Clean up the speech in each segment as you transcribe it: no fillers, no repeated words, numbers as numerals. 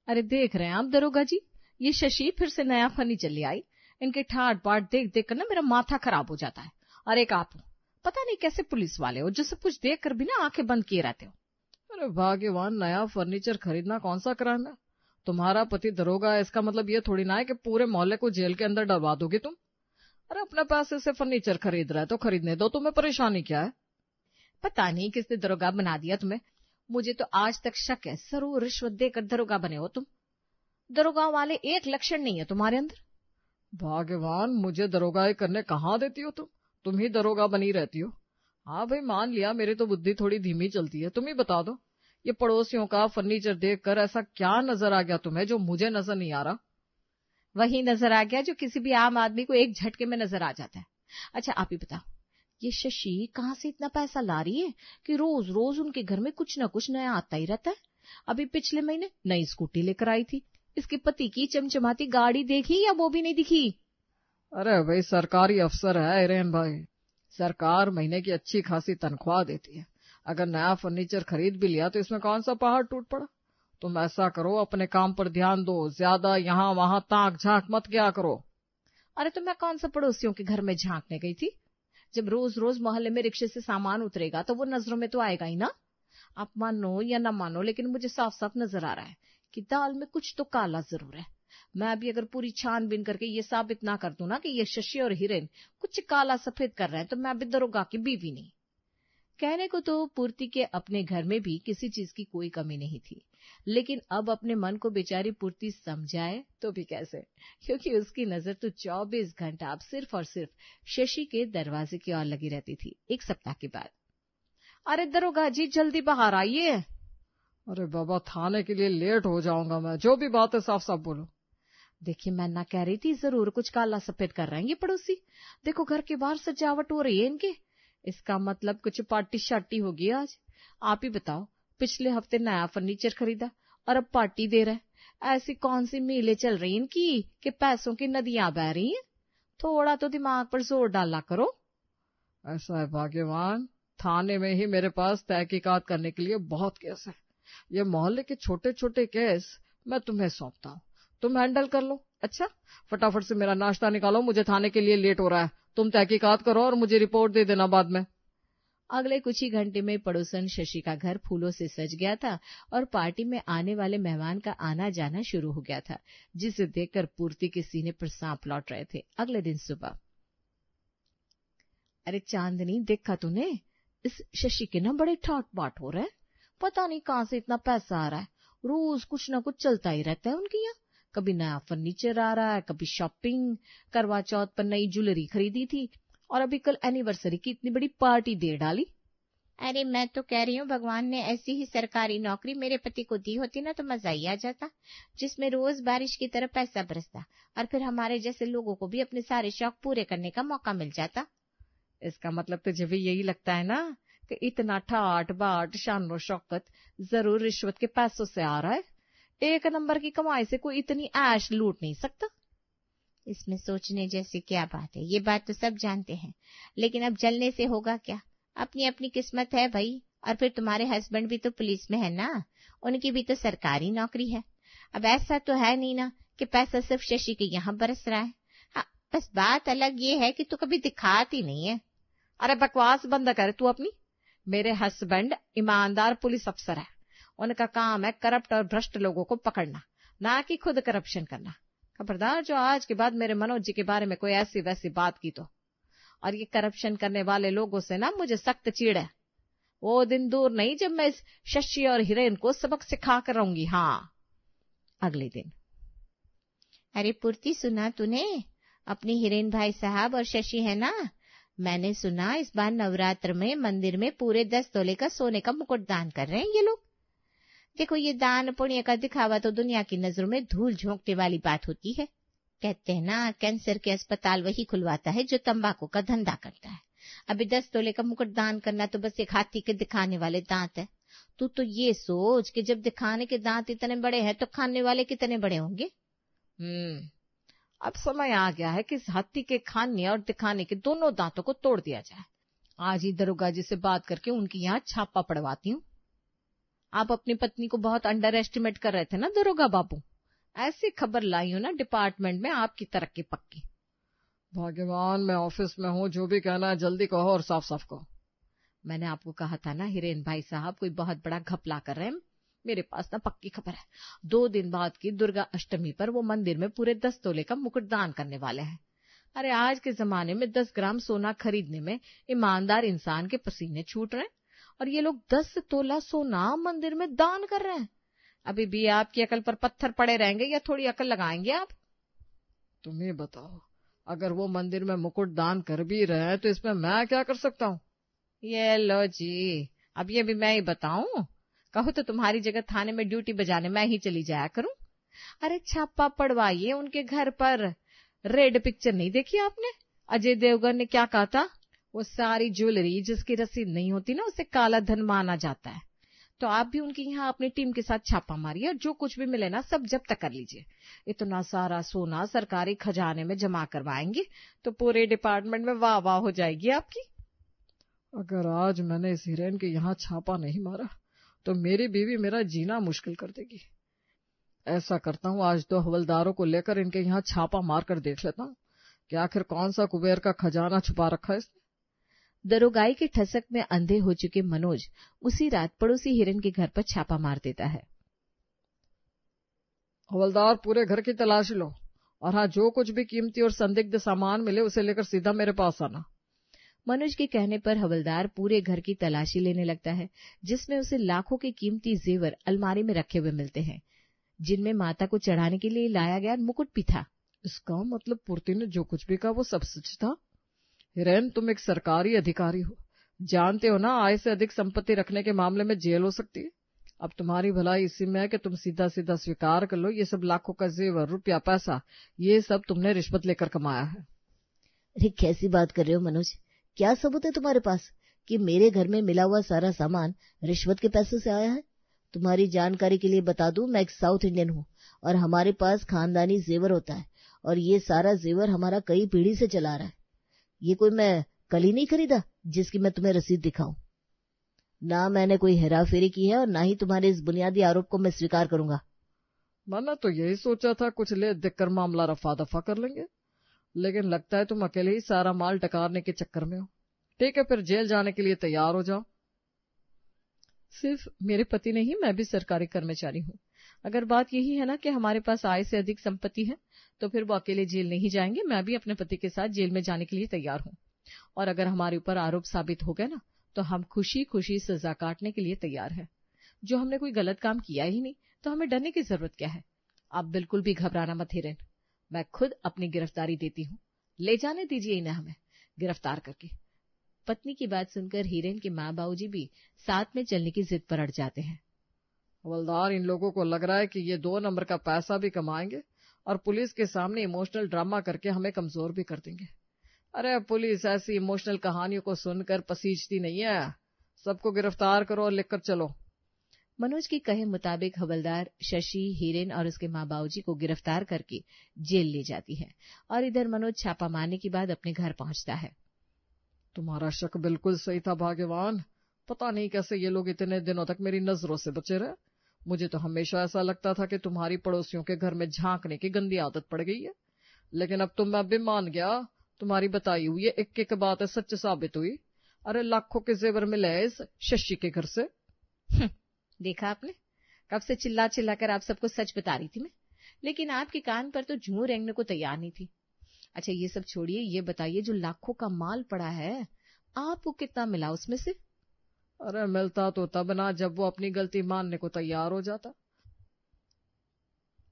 अरे देख रहे हैं आप दरोगा जी, ये शशि फिर से नया फर्नीचर ले आई। इनके ठाट बाट देख देख कर ना मेरा माथा खराब हो जाता है। और एक आप पता नहीं कैसे पुलिस वाले हो जो सब कुछ देख कर भी ना आंखें बंद किए रहते हो। अरे भाग्यवान, नया फर्नीचर खरीदना कौन सा क्राइम है? तुम्हारा पति दरोगा है, इसका मतलब ये थोड़ी ना है कि पूरे मोहल्ले को जेल के अंदर डलवा दोगे तुम। अरे अपने पैसे से फर्नीचर खरीद रहा है तो खरीदने दो, तुम्हें परेशानी क्या है? पता नहीं किसने दरोगा बना दिया तुम्हें। मुझे तो आज तक शक है, जरूर रिश्वत देकर दरोगा बने हो तुम। दरोगा वाले एक लक्षण नहीं है तुम्हारे अंदर। भाग्यवान, मुझे दरोगाई करने कहाँ देती हो तुम ही दरोगा बनी रहती हो। हाँ भाई, मान लिया मेरी तो बुद्धि थोड़ी धीमी चलती है। तुम ही बता दो, ये पड़ोसियों का फर्नीचर देखकर ऐसा क्या नजर आ गया तुम्हें जो मुझे नजर नहीं आ रहा? वही नजर आ गया जो किसी भी आम आदमी को एक झटके में नजर आ जाता है। अच्छा आप ही बताओ, ये शशि कहाँ से इतना पैसा ला रही है कि रोज रोज उनके घर में कुछ ना कुछ नया आता ही रहता है। अभी पिछले महीने नई स्कूटी लेकर आई थी। इसके पति की चमचमाती गाड़ी देखी या वो भी नहीं दिखी? अरे भाई, सरकारी अफसर है हिरेन भाई, सरकार महीने की अच्छी खासी तनख्वाह देती है। अगर नया फर्नीचर खरीद भी लिया तो इसमें कौन सा पहाड़ टूट पड़ा। तुम ऐसा करो, अपने काम पर ध्यान दो, ज्यादा यहाँ वहां ताक झांक मत क्या करो। अरे तो मैं कौन सा पड़ोसियों के घर में झांकने गई थी? जब रोज रोज मोहल्ले में रिक्शे से सामान उतरेगा तो वो नजरों में तो आएगा ही ना। आप मानो या ना मानो, लेकिन मुझे साफ साफ नजर आ रहा है कि दाल में कुछ तो काला जरूर है। मैं अभी अगर पूरी छानबीन करके ये साबित ना कर दूं ना कि ये शशि और हिरेन कुछ काला सफेद कर रहे हैं, तो मैं अभी दरोगा की बीवी नहीं। कहने को तो पूर्ति के अपने घर में भी किसी चीज की कोई कमी नहीं थी, लेकिन अब अपने मन को बेचारी पूर्ति समझाए तो भी कैसे, क्योंकि उसकी नजर तो 24 घंटा अब सिर्फ और सिर्फ शशि के दरवाजे की ओर लगी रहती थी। एक सप्ताह के बाद, अरे दरोगा जी जल्दी बाहर आइए। अरे बाबा, थाने के लिए लेट हो जाऊंगा मैं, जो भी बात है साफ साफ बोलो। देखिए मैं ना कह रही थी, जरूर कुछ काला सफेद कर रहे हैं ये पड़ोसी। देखो घर के बाहर सजावट हो रही है इनके, इसका मतलब कुछ पार्टी शार्टी होगी आज। आप ही बताओ, पिछले हफ्ते नया फर्नीचर खरीदा और अब पार्टी दे रहा है। ऐसी कौन सी मीलें चल रही इनकी कि पैसों की नदियां बह रही हैं? थोड़ा तो दिमाग पर जोर डाला करो। ऐसा है भाग्यवान, थाने में ही मेरे पास तहकीकात करने के लिए बहुत केस है। ये मोहल्ले के छोटे छोटे केस मैं तुम्हें सौंपता हूँ, तुम हैंडल कर लो। अच्छा फटाफट से मेरा नाश्ता निकालो, मुझे थाने के लिए लेट हो रहा है। तुम तहकीकात करो और मुझे रिपोर्ट दे देना बाद में। अगले कुछ ही घंटे में पड़ोसन शशि का घर फूलों से सज गया था और पार्टी में आने वाले मेहमान का आना जाना शुरू हो गया था, जिसे देखकर पूर्ति के सीने पर सांप लौट रहे थे। अगले दिन सुबह, अरे चांदनी देखा तूने, इस शशि के ना बड़े ठाट बाट हो रहे हैं। पता नहीं कहाँ से इतना पैसा आ रहा है। रोज कुछ ना कुछ चलता ही रहता है उनके यहाँ। कभी नया फर्नीचर आ रहा है, कभी शॉपिंग, करवा चौथ पर नई ज्वेलरी खरीदी थी और अभी कल एनिवर्सरी की इतनी बड़ी पार्टी दे डाली। अरे मैं तो कह रही हूँ, भगवान ने ऐसी ही सरकारी नौकरी मेरे पति को दी होती ना तो मजा ही आ जाता, जिसमें रोज बारिश की तरह पैसा बरसता और फिर हमारे जैसे लोगों को भी अपने सारे शौक पूरे करने का मौका मिल जाता। इसका मतलब तुझे भी यही लगता है ना कि इतना ठाट बाट शान शौकत जरूर रिश्वत के पैसों से आ रहा है। एक नंबर की कमाई से कोई इतनी ऐश लूट नहीं सकता। इसमें सोचने जैसी क्या बात है, ये बात तो सब जानते हैं, लेकिन अब जलने से होगा क्या? अपनी अपनी किस्मत है भाई। और फिर तुम्हारे हस्बैंड भी तो पुलिस में है ना, उनकी भी तो सरकारी नौकरी है। अब ऐसा तो है नहीं ना कि पैसा सिर्फ शशि के यहाँ बरस रहा है। हाँ, बस बात अलग ये है कि तू कभी दिखाती नहीं है। अरे बकवास बंद कर तू अपनी। मेरे हस्बैंड ईमानदार पुलिस अफसर है, उनका काम है करप्ट और भ्रष्ट लोगों को पकड़ना, ना कि खुद करप्शन करना। खबरदार जो आज के बाद मेरे मनोज जी के बारे में कोई ऐसी वैसी बात की तो। और ये करप्शन करने वाले लोगों से ना मुझे सख्त चिढ़ है। वो दिन दूर नहीं जब मैं इस शशि और हिरेन को सबक सिखा कर रहूंगी। हाँ। अगले दिन, अरे पूर्ति सुना तूने, अपनी हिरेन भाई साहब और शशि है ना, मैंने सुना इस बार नवरात्र में मंदिर में पूरे 10 तोले का सोने का मुकुट दान कर रहे हैं ये लोग। देखो ये दान पुण्य का दिखावा तो दुनिया की नजरों में धूल झोंकने वाली बात होती है। कहते हैं ना, कैंसर के अस्पताल वही खुलवाता है जो तंबाकू का धंधा करता है। अभी 10 तोले का मुकुट दान करना तो बस एक हाथी के दिखाने वाले दांत है। तू तो ये सोच कि जब दिखाने के दांत इतने बड़े हैं तो खाने वाले कितने बड़े होंगे। अब समय आ गया है कि इस हाथी के खाने और दिखाने के दोनों दांतों को तोड़ दिया जाए। आज ही दरोगा जी से बात करके उनकी यहाँ छापा पड़वाती हूँ। आप अपनी पत्नी को बहुत अंडर एस्टिमेट कर रहे थे ना दरोगा बाबू। ऐसी खबर लाई हूं ना डिपार्टमेंट में आपकी तरक्की पक्की। भाग्यवान, मैं ऑफिस में हूँ, जो भी कहना है जल्दी कहो और साफ साफ कहो। मैंने आपको कहा था ना हिरेन भाई साहब, कोई बहुत बड़ा घपला कर रहे हैं। मेरे पास ना पक्की खबर है। 2 दिन बाद की दुर्गा अष्टमी पर वो मंदिर में पूरे 10 तोले का मुकुट दान करने वाले हैं। अरे आज के जमाने में 10 ग्राम सोना खरीदने में ईमानदार इंसान के पसीने छूट रहे हैं, और ये लोग 10 तोला सोना मंदिर में दान कर रहे हैं। अभी भी आपकी अकल पर पत्थर पड़े रहेंगे या थोड़ी अकल लगाएंगे आप? तुम ही बताओ, अगर वो मंदिर में मुकुट दान कर भी रहे हैं तो इसमें मैं क्या कर सकता हूँ? ये लो जी, अब ये भी मैं ही बताऊं? कहो तो तुम्हारी जगह थाने में ड्यूटी बजाने मैं ही चली जाया करूं। अरे छापा पड़वाइए उनके घर पर। रेड पिक्चर नहीं देखी आपने? अजय देवगन ने क्या कहा था? वो सारी ज्वेलरी जिसकी रसीद नहीं होती ना, उसे काला धन माना जाता है। तो आप भी उनके यहाँ अपनी टीम के साथ छापा मारिए और जो कुछ भी मिले ना सब जब्त कर लीजिए। इतना सारा सोना सरकारी खजाने में जमा करवाएंगे तो पूरे डिपार्टमेंट में वाह वाह हो जाएगी आपकी। अगर आज मैंने इस हिरेन के यहाँ छापा नहीं मारा तो मेरी बीवी मेरा जीना मुश्किल कर देगी। ऐसा करता हूँ, आज 2 हवलदारों को लेकर इनके यहाँ छापा मार कर देख लेता हूँ कि आखिर कौन सा कुबेर का खजाना छुपा रखा है इसने। दरोगाई के ठसक में अंधे हो चुके मनोज उसी रात पड़ोसी हिरन के घर पर छापा मार देता है। हवलदार, पूरे घर की तलाशी लो, और हाँ, जो कुछ भी कीमती और संदिग्ध सामान मिले उसे लेकर सीधा मेरे पास आना। मनोज के कहने पर हवलदार पूरे घर की तलाशी लेने लगता है, जिसमें उसे लाखों के कीमती जेवर अलमारी में रखे हुए मिलते हैं, जिनमें माता को चढ़ाने के लिए लाया गया मुकुट भी था। इसका मतलब पूर्ति ने जो कुछ भी कहा वो सब सच था। हिरेन, तुम एक सरकारी अधिकारी हो, जानते हो ना आय से अधिक संपत्ति रखने के मामले में जेल हो सकती है। अब तुम्हारी भलाई इसी में है कि तुम सीधा सीधा स्वीकार कर लो, ये सब लाखों का जेवर, रुपया, पैसा, ये सब तुमने रिश्वत लेकर कमाया है। अरे कैसी बात कर रहे हो मनोज? क्या सबूत है तुम्हारे पास कि मेरे घर में मिला हुआ सारा सामान रिश्वत के पैसों से आया है? तुम्हारी जानकारी के लिए बता दूं, मैं एक साउथ इंडियन हूँ और हमारे पास खानदानी जेवर होता है, और ये सारा जेवर हमारा कई पीढ़ी से चला रहा है। ये कोई मैं कल ही नहीं खरीदा जिसकी मैं तुम्हें रसीद दिखाऊं। ना मैंने कोई हेराफेरी की है और ना ही तुम्हारे इस बुनियादी आरोप को मैं स्वीकार करूंगा। मैंने तो यही सोचा था कुछ ले देखकर मामला रफा दफा कर लेंगे, लेकिन लगता है तुम अकेले ही सारा माल डकारने के चक्कर में हो। ठीक है, फिर जेल जाने के लिए तैयार हो जाओ। सिर्फ मेरे पति नहीं, मैं भी सरकारी कर्मचारी हूँ। अगर बात यही है ना कि हमारे पास आय से अधिक संपत्ति है, तो फिर वो अकेले जेल नहीं जाएंगे। मैं भी अपने पति के साथ जेल में जाने के लिए तैयार हूँ, और अगर हमारे ऊपर आरोप साबित हो गए ना, तो हम खुशी खुशी सजा काटने के लिए तैयार है। जो हमने कोई गलत काम किया ही नहीं, तो हमें डरने की जरूरत क्या है? आप बिल्कुल भी घबराना मत हिरेन, मैं खुद अपनी गिरफ्तारी देती हूँ। ले जाने दीजिए इन्हें हमें गिरफ्तार करके। पत्नी की बात सुनकर हिरेन के माँ बाबूजी भी साथ में चलने की जिद पर अड़ जाते हैं। हवलदार, इन लोगों को लग रहा है कि ये 2 नंबर का पैसा भी कमाएंगे और पुलिस के सामने इमोशनल ड्रामा करके हमें कमजोर भी कर देंगे। अरे पुलिस ऐसी इमोशनल कहानियों को सुनकर पसीजती नहीं है। सबको गिरफ्तार करो और लेकर चलो। मनोज के कहे मुताबिक हवलदार शशि, हिरेन और उसके माँ बाबूजी को गिरफ्तार करके जेल ले जाती है, और इधर मनोज छापा मारने के बाद अपने घर पहुंचता है। तुम्हारा शक बिल्कुल सही था भाग्यवान। पता नहीं कैसे ये लोग इतने दिनों तक मेरी नजरों से बचे रहे। मुझे तो हमेशा ऐसा लगता था कि तुम्हारी पड़ोसियों के घर में झांकने की गंदी आदत पड़ गई है, लेकिन अब तो मैं भी मान गया। तुम्हारी बताई हुई ये एक एक बात सच साबित हुई। अरे लाखों के जेवर मिले इस शशि के घर से। देखा आपने, कब से चिल्ला चिल्ला कर आप सबको सच बता रही थी मैं, लेकिन आपके कान पर तो जूं रेंगने को तैयार नहीं थी। अच्छा ये सब छोड़िए, ये बताइए जो लाखों का माल पड़ा है आपको कितना मिला उसमें से? अरे मिलता तो तब ना जब वो अपनी गलती मानने को तैयार हो जाता,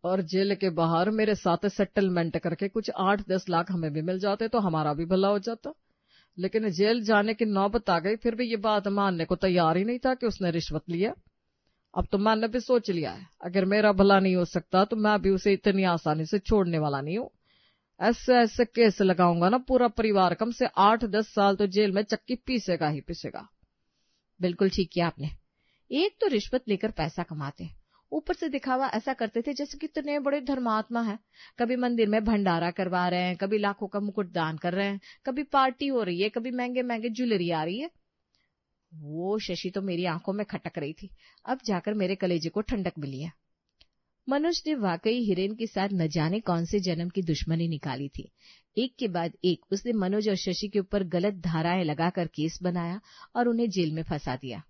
और जेल के बाहर मेरे साथ सेटलमेंट करके कुछ 8-10 लाख हमें भी मिल जाते तो हमारा भी भला हो जाता। लेकिन जेल जाने की नौबत आ गई, फिर भी ये बात मानने को तैयार ही नहीं था कि उसने रिश्वत लिया। अब तो मैंने भी सोच लिया है, अगर मेरा भला नहीं हो सकता तो मैं भी उसे इतनी आसानी से छोड़ने वाला नहीं हूँ। ऐसे ऐसे केस लगाऊंगा ना, पूरा परिवार कम से 8-10 साल तो जेल में चक्की पीसेगा ही पीसेगा। बिल्कुल ठीक किया आपने। एक तो रिश्वत लेकर पैसा कमाते हैं, ऊपर से दिखावा ऐसा करते थे जैसे कितने बड़े धर्मात्मा हैं। कभी मंदिर में भंडारा करवा रहे हैं, कभी लाखों का मुकुट दान कर रहे हैं, कभी पार्टी हो रही है, कभी महंगे महंगे ज्वेलरी आ रही है। वो शशि तो मेरी आंखों में खटक रही थी। अब जाकर मेरे कलेजे को ठंडक मिली है। मनोज ने वाकई हिरेन के साथ न जाने कौन से जन्म की दुश्मनी निकाली थी। एक के बाद एक उसने मनोज और शशि के ऊपर गलत धाराएं लगाकर केस बनाया और उन्हें जेल में फंसा दिया।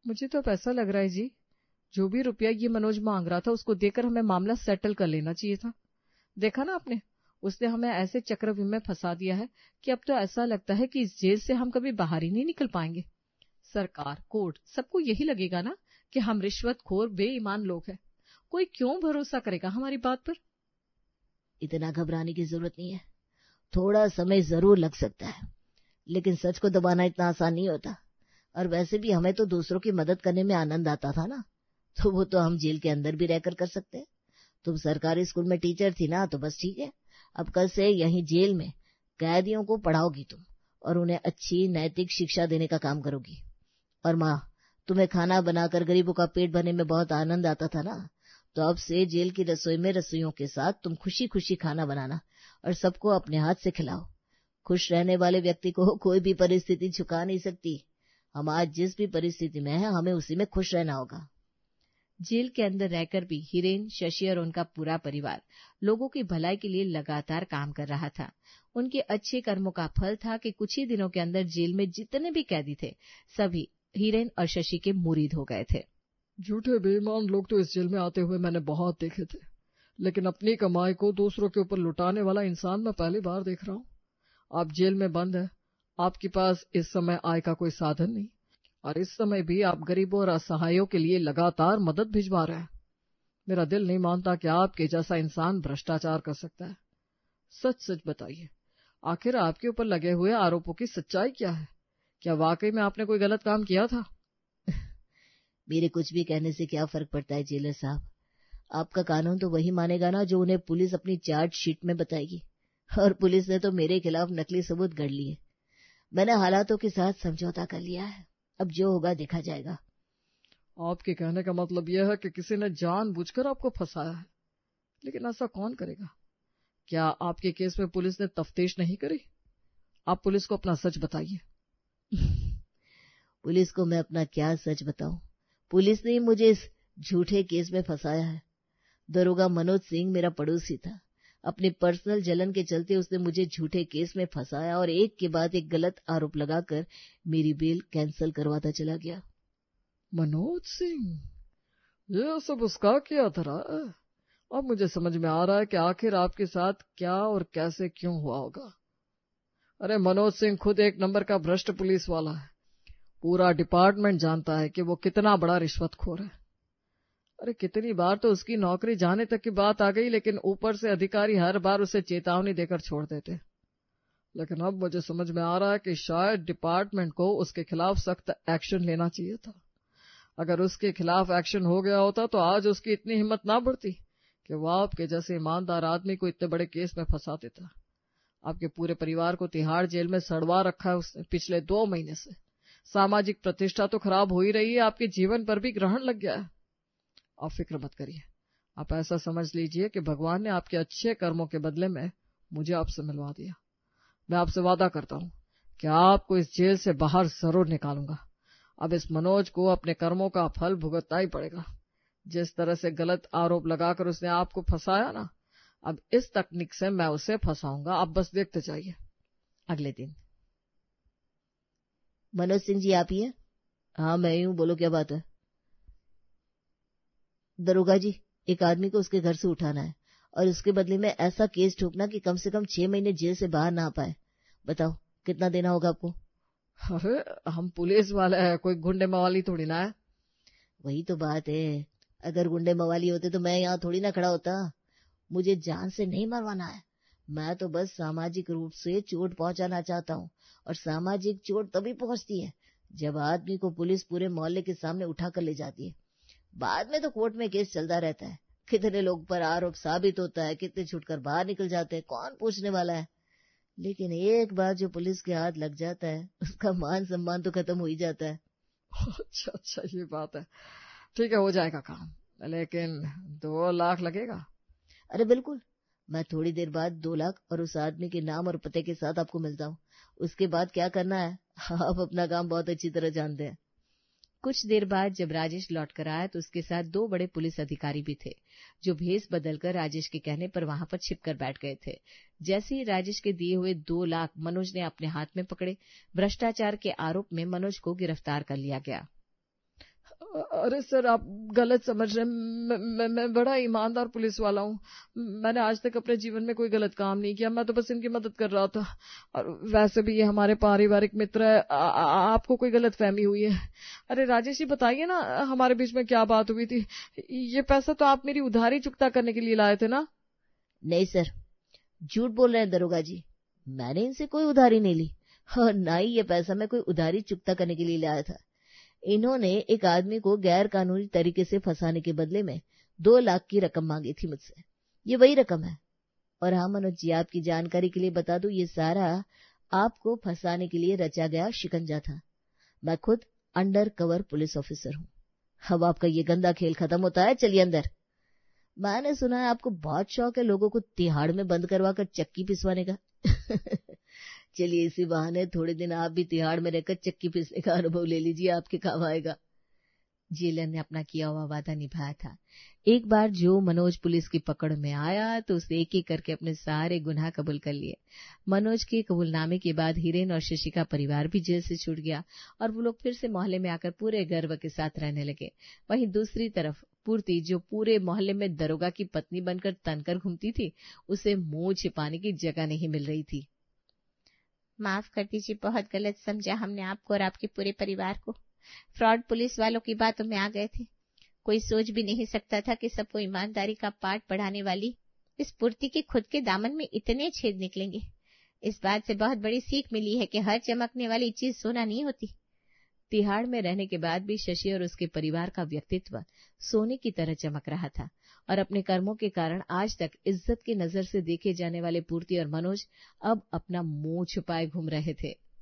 मुझे तो अब ऐसा लग रहा है जी, जो भी रुपया ये मनोज मांग रहा था उसको देकर हमें मामला सेटल कर लेना चाहिए था। देखा ना आपने, उसने हमें ऐसे चक्रव्यूह में फंसा दिया है कि अब तो ऐसा लगता है कि इस जेल से हम कभी बाहर ही नहीं निकल पाएंगे। सरकार, कोर्ट, सबको यही लगेगा ना कि हम रिश्वतखोर बेईमान लोग हैं। कोई क्यों भरोसा करेगा हमारी बात पर? इतना घबराने की जरूरत नहीं है। थोड़ा समय जरूर लग सकता है, लेकिन सच को दबाना इतना आसान नहीं होता। और वैसे भी हमें तो दूसरों की मदद करने में आनंद आता था ना, तो वो तो हम जेल के अंदर भी रहकर कर सकते हैं। तुम सरकारी स्कूल में टीचर थी ना, तो बस ठीक है। अब कल से यहीं जेल में कैदियों को पढ़ाओगी तुम, और उन्हें अच्छी नैतिक शिक्षा देने का काम करोगी। और माँ, तुम्हें खाना बनाकर गरीबों का पेट भरने में बहुत आनंद आता था ना, तो अब से जेल की रसोई में रसोइयों के साथ तुम खुशी खुशी खाना बनाना और सबको अपने हाथ से खिलाओ। खुश रहने वाले व्यक्ति को कोई भी परिस्थिति झुका नहीं सकती। हम आज जिस भी परिस्थिति में हैं, हमें उसी में खुश रहना होगा। जेल के अंदर रहकर भी हिरेन, शशि और उनका पूरा परिवार लोगों की भलाई के लिए लगातार काम कर रहा था। उनके अच्छे कर्मों का फल था कि कुछ ही दिनों के अंदर जेल में जितने भी कैदी थे, सभी हिरेन और शशि के मुरीद हो गए थे। झूठे बेईमान लोग तो इस जेल में आते हुए मैंने बहुत देखे थे, लेकिन अपनी कमाई को दूसरों के ऊपर लुटाने वाला इंसान मैं पहली बार देख रहा हूँ। आप जेल में बंद है, आपके पास इस समय आय का कोई साधन नहीं, और इस समय भी आप गरीबों और असहायों के लिए लगातार मदद भिजवा रहे हैं। मेरा दिल नहीं मानता कि आपके जैसा इंसान भ्रष्टाचार कर सकता है। सच सच बताइए, आखिर आपके ऊपर लगे हुए आरोपों की सच्चाई क्या है? क्या वाकई में आपने कोई गलत काम किया था? मेरे कुछ भी कहने से क्या फर्क पड़ता है जेलर साहब? आपका कानून तो वही मानेगा ना जो उन्हें पुलिस अपनी चार्जशीट में बताएगी, और पुलिस ने तो मेरे खिलाफ नकली सबूत गढ़ लिए। मैंने हालातों के साथ समझौता कर लिया है, अब जो होगा देखा जाएगा। आपके कहने का मतलब यह है कि किसी ने जानबूझकर आपको फंसाया है, लेकिन ऐसा कौन करेगा? क्या आपके केस में पुलिस ने तफ्तीश नहीं करी? आप पुलिस को अपना सच बताइए। पुलिस को मैं अपना क्या सच बताऊं? पुलिस ने मुझे इस झूठे केस में फंसाया है। दरोगा मनोज सिंह मेरा पड़ोसी था। अपनी पर्सनल जलन के चलते उसने मुझे झूठे केस में फंसाया और एक के बाद एक गलत आरोप लगाकर मेरी बेल कैंसिल करवाता चला गया। मनोज सिंह, यह सब उसका क्या था? अब मुझे समझ में आ रहा है कि आखिर आपके साथ क्या और कैसे क्यों हुआ होगा। अरे मनोज सिंह खुद एक नंबर का भ्रष्ट पुलिस वाला है। पूरा डिपार्टमेंट जानता है कि वो कितना बड़ा रिश्वतखोर है। अरे कितनी बार तो उसकी नौकरी जाने तक की बात आ गई, लेकिन ऊपर से अधिकारी हर बार उसे चेतावनी देकर छोड़ देते। लेकिन अब मुझे समझ में आ रहा है कि शायद डिपार्टमेंट को उसके खिलाफ सख्त एक्शन लेना चाहिए था। अगर उसके खिलाफ एक्शन हो गया होता तो आज उसकी इतनी हिम्मत ना बढ़ती कि वह आपके जैसे ईमानदार आदमी को इतने बड़े केस में फंसा देता। आपके पूरे परिवार को तिहाड़ जेल में सड़वा रखा है उसने पिछले 2 महीने से। सामाजिक प्रतिष्ठा तो खराब हो ही रही है, आपके जीवन पर भी ग्रहण लग गया है। आप फिक्र मत करिए, आप ऐसा समझ लीजिए कि भगवान ने आपके अच्छे कर्मों के बदले में मुझे आपसे मिलवा दिया। मैं आपसे वादा करता हूँ कि आपको इस जेल से बाहर जरूर निकालूंगा। अब इस मनोज को अपने कर्मों का फल भुगतना ही पड़ेगा। जिस तरह से गलत आरोप लगाकर उसने आपको फंसाया ना, अब इस तकनीक से मैं उसे फंसाऊंगा। आप बस देखते जाइए। अगले दिन। मनोज सिंह जी, आप ही हैं? हाँ मैं ही हूँ, बोलो क्या बात है? दरोगा जी, एक आदमी को उसके घर से उठाना है और उसके बदले में ऐसा केस ठोकना कि कम से कम 6 महीने जेल से बाहर ना आ पाए। बताओ कितना देना होगा आपको? अरे हम पुलिस वाले हैं, कोई गुंडे मवाली थोड़ी ना है। वही तो बात है, अगर गुंडे मवाली होते तो मैं यहाँ थोड़ी ना खड़ा होता। मुझे जान से नहीं मरवाना है, मैं तो बस सामाजिक रूप से चोट पहुंचाना चाहता हूँ। और सामाजिक चोट तभी पहुंचती है जब आदमी को पुलिस पूरे मोहल्ले के सामने उठा कर ले जाती है। बाद में तो कोर्ट में केस चलता रहता है, कितने लोग पर आरोप साबित होता है, कितने छुटकर बाहर निकल जाते हैं, कौन पूछने वाला है। लेकिन एक बार जो पुलिस के हाथ लग जाता है, उसका मान सम्मान तो खत्म हो ही जाता है। अच्छा ये बात है। ठीक है, हो जाएगा काम, लेकिन 2 लाख लगेगा। अरे बिल्कुल, मैं थोड़ी देर बाद 2 लाख और उस आदमी के नाम और पते के साथ आपको मिलता हूँ। उसके बाद क्या करना है आप अपना काम बहुत अच्छी तरह जानते हैं। कुछ देर बाद जब राजेश लौट कर आया तो उसके साथ 2 बड़े पुलिस अधिकारी भी थे, जो भेष बदलकर राजेश के कहने पर वहां पर छिपकर बैठ गए थे। जैसे ही राजेश के दिए हुए 2 लाख मनोज ने अपने हाथ में पकड़े, भ्रष्टाचार के आरोप में मनोज को गिरफ्तार कर लिया गया। अरे सर, आप गलत समझ रहे हैं। मैं बड़ा ईमानदार पुलिस वाला हूँ। मैंने आज तक अपने जीवन में कोई गलत काम नहीं किया। मैं तो बस इनकी मदद कर रहा था। और वैसे भी ये हमारे पारिवारिक मित्र है। आपको कोई गलत फहमी हुई है। अरे राजेश जी, बताइए ना, हमारे बीच में क्या बात हुई थी? ये पैसा तो आप मेरी उधारी चुकता करने के लिए लाए थे ना? नहीं सर, झूठ बोल रहे हैं दरोगा जी। मैंने इनसे कोई उधारी नहीं ली और ना ही ये पैसा मैं कोई उधारी चुकता करने के लिए लाया था। इन्होंने एक आदमी को गैर कानूनी तरीके से फंसाने के बदले में 2 लाख की रकम मांगी थी मुझसे। ये वही रकम है। और हाँ मनोज जी, आपकी जानकारी के लिए बता दूं, ये सारा आपको फंसाने के लिए रचा गया शिकंजा था। मैं खुद अंडर कवर पुलिस ऑफिसर हूँ। अब आपका ये गंदा खेल खत्म होता है, चलिए अंदर। मैंने सुना है आपको बहुत शौक है लोगों को तिहाड़ में बंद करवा कर चक्की पिसवाने का। चलिए इसी बहाने थोड़े दिन आप भी तिहाड़ में रहकर चक्की पीसने का अनुभव ले लीजिए, आपके काम आएगा। जेलर ने अपना किया हुआ वादा निभाया था। एक बार जो मनोज पुलिस की पकड़ में आया तो उसने एक एक करके अपने सारे गुनाह कबूल कर लिए। मनोज के कबूलनामे के बाद हिरेन और शशि का परिवार भी जेल से छूट गया और वो लोग फिर से मोहल्ले में आकर पूरे गर्व के साथ रहने लगे। वहीं दूसरी तरफ पूर्ति, जो पूरे मोहल्ले में दरोगा की पत्नी बनकर तनकर घूमती थी, उसे मुंह छिपाने की जगह नहीं मिल रही थी। माफ कर दीजिए, बहुत गलत समझा हमने आपको और आपके पूरे परिवार को। फ्रॉड पुलिस वालों की बातों में आ गए थे। कोई सोच भी नहीं सकता था कि सबको ईमानदारी का पाठ पढ़ाने वाली इस पूर्ति के खुद के दामन में इतने छेद निकलेंगे। इस बात से बहुत बड़ी सीख मिली है कि हर चमकने वाली चीज सोना नहीं होती। तिहाड़ में रहने के बाद भी शशि और उसके परिवार का व्यक्तित्व सोने की तरह चमक रहा था और अपने कर्मों के कारण आज तक इज्जत की नजर से देखे जाने वाले पूर्ति और मनोज अब अपना मुंह छुपाए घूम रहे थे।